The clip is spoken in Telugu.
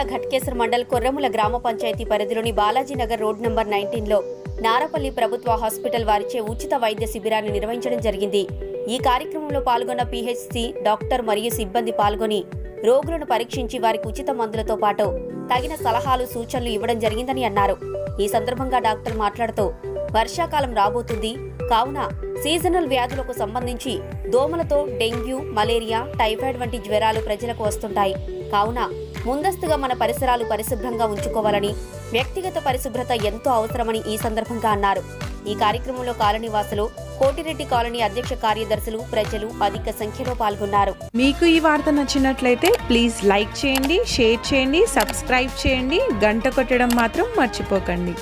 జిల్లా ఘట్కేసర్ మండల్ కొర్రముల గ్రామ పంచాయతీ పరిధిలోని బాలాజీనగర్ రోడ్ నంబర్ 19లో నారపల్లి ప్రభుత్వ హాస్పిటల్ వారిచే ఉచిత వైద్య శిబిరాన్ని నిర్వహించడం జరిగింది. ఈ కార్యక్రమంలో పాల్గొన్న పీహెచ్సీ డాక్టర్ మరియు సిబ్బంది పాల్గొని రోగులను పరీక్షించి వారికి ఉచిత మందులతో పాటు తగిన సలహాలు సూచనలు ఇవ్వడం జరిగిందని అన్నారు. ఈ సందర్భంగా డాక్టర్ మాట్లాడుతూ వర్షాకాలం రాబోతుంది కావున సీజనల్ వ్యాధులకు సంబంధించి దోమలతో డెంగ్యూ, మలేరియా, టైఫాయిడ్ వంటి జ్వరాలు ప్రజలకు వస్తుంటాయి. కావున ముందస్తుగా మన పరిసరాలు పరిశుభ్రంగా ఉంచుకోవాలని, వ్యక్తిగత పరిశుభ్రత ఎంతో అవసరమని ఈ సందర్భంగా అన్నారు. ఈ కార్యక్రమంలో కాలనీ వాసులు, కోటిరెడ్డి కాలనీ అధ్యక్ష కార్యదర్శులు, ప్రజలు అధిక సంఖ్యలో పాల్గొన్నారు. మీకు ఈ వార్త నచ్చినట్లయితే ప్లీజ్ లైక్ చేయండి, షేర్ చేయండి, సబ్స్క్రైబ్ చేయండి, గంట కొట్టడం మాత్రం మర్చిపోకండి.